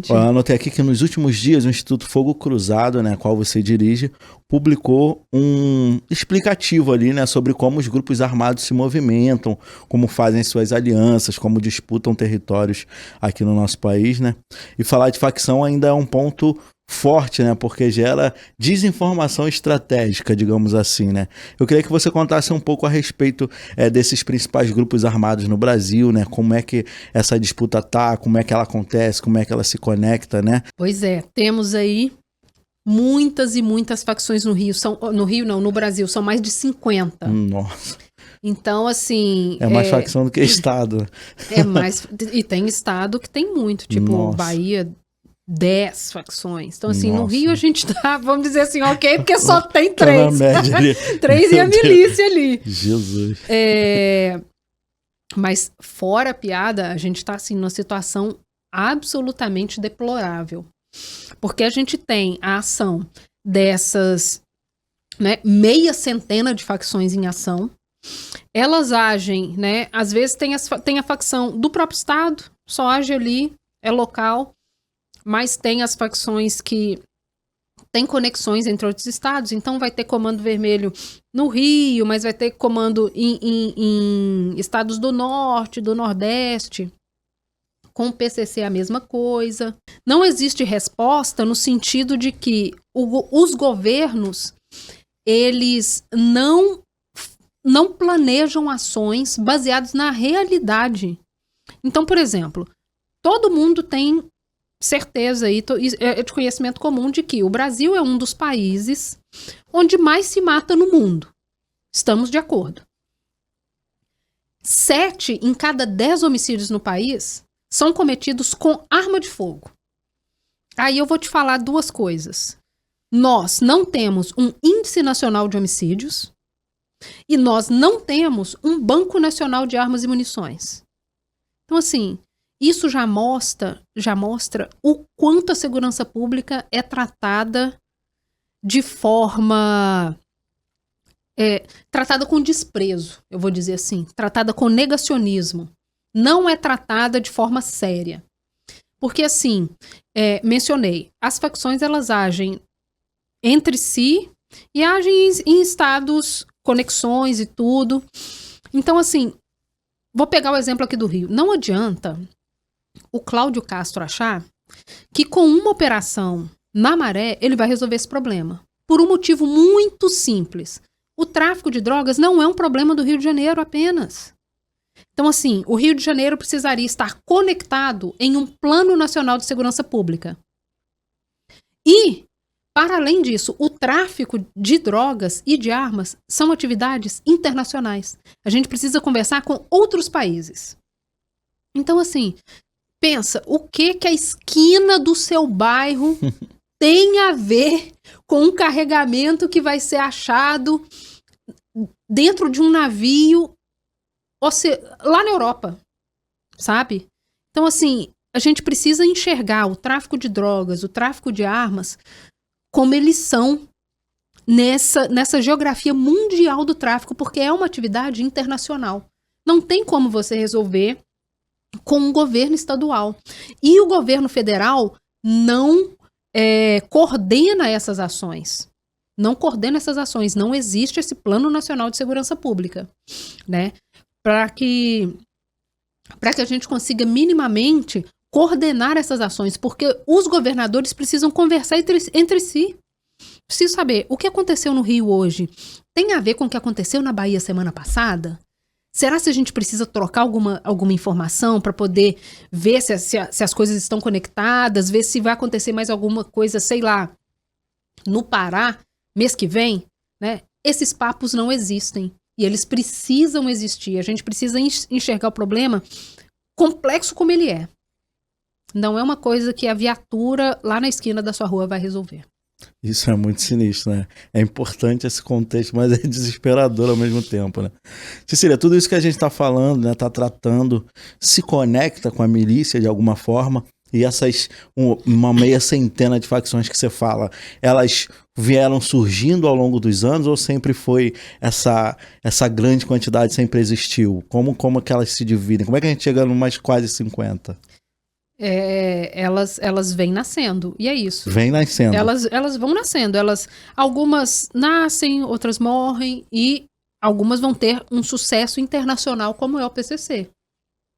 Eu anotei aqui que nos últimos dias o Instituto Fogo Cruzado, né, qual você dirige, publicou um explicativo ali, né, sobre como os grupos armados se movimentam, como fazem suas alianças, como disputam territórios aqui no nosso país, né? E falar de facção ainda é um ponto forte, né, porque gera desinformação estratégica, digamos assim, né? Eu queria que você contasse um pouco a respeito desses principais grupos armados no Brasil, né? Como é que essa disputa tá, como é que ela acontece, como é que ela se conecta, né? Pois é, temos aí muitas e muitas facções no Rio. No Brasil, são mais de 50. Nossa. Então, assim... É mais facção do que estado. É mais... E tem estado que tem muito, tipo Nossa. Bahia... 10 facções. Então, assim, Nossa. no Rio a gente tá, vamos dizer assim, ok, porque só tem 3. Tá na média ali. 3 e a milícia ali. Jesus. Mas fora a piada, a gente tá, assim, numa situação absolutamente deplorável. Porque a gente tem a ação dessas, né, meia centena de facções em ação. Elas agem, né, às vezes tem a facção do próprio Estado, só age ali, é local. Mas tem as facções que têm conexões entre outros estados. Então vai ter comando vermelho no Rio, mas vai ter comando em estados do Norte, do Nordeste. Com o PCC a mesma coisa. Não existe resposta no sentido de que os governos, eles não planejam ações baseadas na realidade. Então, por exemplo, todo mundo tem certeza aí, é de conhecimento comum de que o Brasil é um dos países onde mais se mata no mundo. Estamos de acordo. 7 em cada 10 homicídios no país são cometidos com arma de fogo. Aí eu vou te falar 2 coisas. Nós não temos um índice nacional de homicídios e nós não temos um banco nacional de armas e munições. Então, assim, isso já mostra o quanto a segurança pública é tratada de forma... tratada com desprezo, eu vou dizer assim. Tratada com negacionismo. Não é tratada de forma séria. Porque, assim, mencionei, as facções elas agem entre si e agem em estados, conexões e tudo. Então, assim, vou pegar o exemplo aqui do Rio. Não adianta o Cláudio Castro achar que com uma operação na Maré ele vai resolver esse problema. Por um motivo muito simples. O tráfico de drogas não é um problema do Rio de Janeiro apenas. Então, assim, o Rio de Janeiro precisaria estar conectado em um plano nacional de segurança pública. E, para além disso, o tráfico de drogas e de armas são atividades internacionais. A gente precisa conversar com outros países. Então, assim, pensa, o que a esquina do seu bairro tem a ver com um carregamento que vai ser achado dentro de um navio lá na Europa, sabe? Então, assim, a gente precisa enxergar o tráfico de drogas, o tráfico de armas, como eles são nessa geografia mundial do tráfico, porque é uma atividade internacional. Não tem como você resolver com um governo estadual. E o governo federal não coordena essas ações. Não coordena essas ações. Não existe esse Plano Nacional de Segurança Pública, né? Para que a gente consiga minimamente coordenar essas ações, porque os governadores precisam conversar entre si. Preciso saber, o que aconteceu no Rio hoje tem a ver com o que aconteceu na Bahia semana passada? Será que a gente precisa trocar alguma informação para poder ver se as coisas estão conectadas, ver se vai acontecer mais alguma coisa, sei lá, no Pará, mês que vem? Né? Esses papos não existem e eles precisam existir. A gente precisa enxergar o problema complexo como ele é. Não é uma coisa que a viatura lá na esquina da sua rua vai resolver. Isso é muito sinistro, né? É importante esse contexto, mas é desesperador ao mesmo tempo, né? Cecília, tudo isso que a gente está falando, né, tá tratando, se conecta com a milícia de alguma forma, e uma meia centena de facções que você fala, elas vieram surgindo ao longo dos anos ou sempre foi essa grande quantidade, sempre existiu? Como que elas se dividem? Como é que a gente chega no mais quase 50? elas vêm nascendo, e é isso. Vem nascendo. Elas vão nascendo, algumas nascem, outras morrem, e algumas vão ter um sucesso internacional, como é o PCC,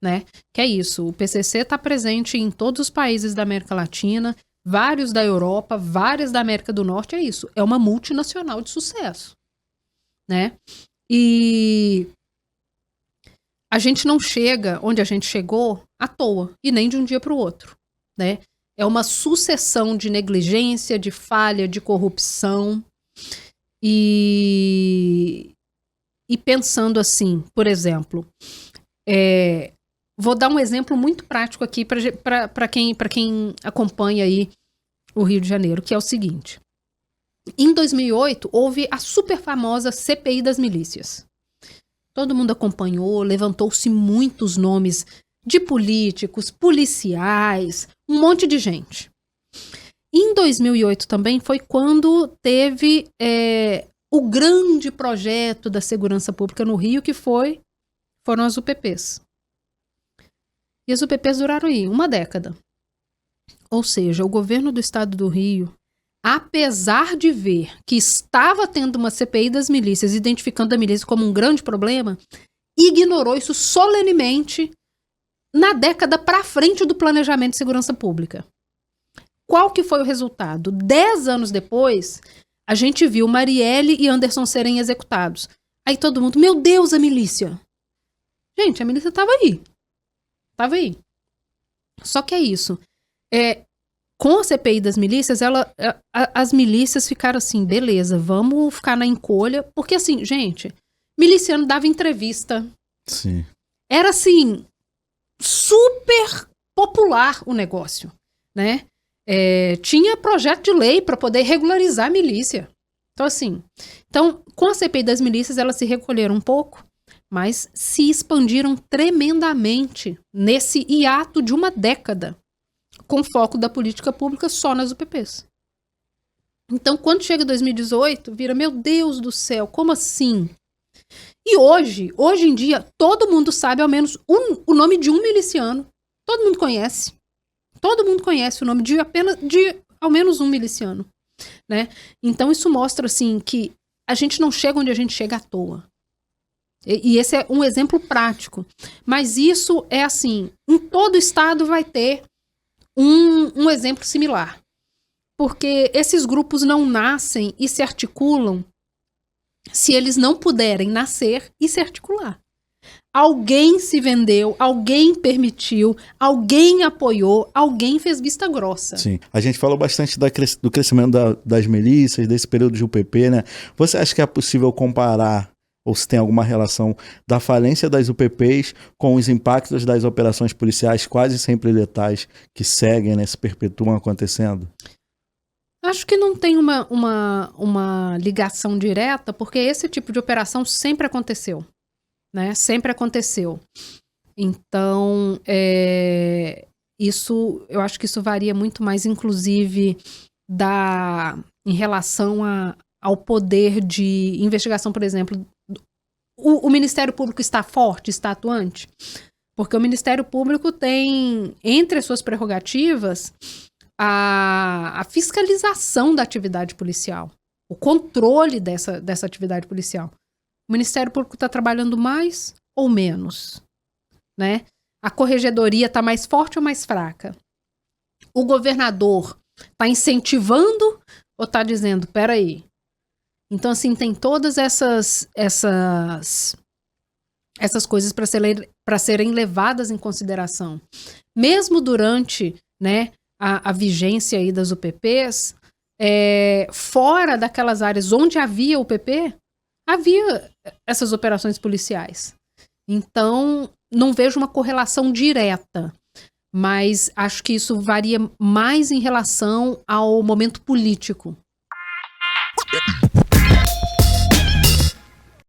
né? Que é isso, o PCC está presente em todos os países da América Latina, vários da Europa, várias da América do Norte, é isso. É uma multinacional de sucesso, né? E a gente não chega onde a gente chegou à toa, e nem de um dia para o outro, né? É uma sucessão de negligência, de falha, de corrupção. E pensando assim, por exemplo, vou dar um exemplo muito prático aqui para quem acompanha aí o Rio de Janeiro, que é o seguinte. Em 2008, houve a super famosa CPI das milícias. Todo mundo acompanhou, levantou-se muitos nomes de políticos, policiais, um monte de gente. Em 2008 também foi quando teve o grande projeto da segurança pública no Rio, que foram as UPPs. E as UPPs duraram aí uma década. Ou seja, o governo do estado do Rio, apesar de ver que estava tendo uma CPI das milícias, identificando a milícia como um grande problema, ignorou isso solenemente na década para frente do planejamento de segurança pública. Qual que foi o resultado? 10 anos depois, a gente viu Marielle e Anderson serem executados. Aí todo mundo, meu Deus, a milícia. Gente, a milícia estava aí. Estava aí. Só que é isso. Com a CPI das milícias, as milícias ficaram assim, beleza, vamos ficar na encolha. Porque assim, gente, miliciano dava entrevista. Sim. Era assim, super popular o negócio, né? Tinha projeto de lei para poder regularizar a milícia. Então, assim, com a CPI das milícias, elas se recolheram um pouco, mas se expandiram tremendamente nesse hiato de uma década, com foco da política pública só nas UPPs. Então, quando chega 2018, vira, meu Deus do céu, como assim? E hoje em dia, todo mundo sabe ao menos o nome de um miliciano. Todo mundo conhece. Todo mundo conhece o nome de ao menos um miliciano, né? Então isso mostra assim que a gente não chega onde a gente chega à toa. E esse é um exemplo prático. Mas isso é assim, em todo estado vai ter um exemplo similar. Porque esses grupos não nascem e se articulam se eles não puderem nascer e se articular. Alguém se vendeu, alguém permitiu, alguém apoiou, alguém fez vista grossa. Sim. A gente falou bastante do crescimento das milícias, desse período de UPP, né? Você acha que é possível comparar, ou se tem alguma relação da falência das UPPs com os impactos das operações policiais quase sempre letais que seguem, né, se perpetuam acontecendo? Acho que não tem uma ligação direta, porque esse tipo de operação sempre aconteceu. Né? Sempre aconteceu. Então, eu acho que isso varia muito mais, inclusive, em relação ao poder de investigação, por exemplo. O Ministério Público está forte, está atuante? Porque o Ministério Público tem, entre as suas prerrogativas, a fiscalização da atividade policial, o controle dessa atividade policial. O Ministério Público está trabalhando mais ou menos, né? A corregedoria está mais forte ou mais fraca? O governador está incentivando ou está dizendo, peraí? Então, assim, tem todas essas coisas para serem levadas em consideração. Mesmo durante, né, a vigência aí das UPPs, fora daquelas áreas onde havia UPP, havia essas operações policiais. Então, não vejo uma correlação direta, mas acho que isso varia mais em relação ao momento político.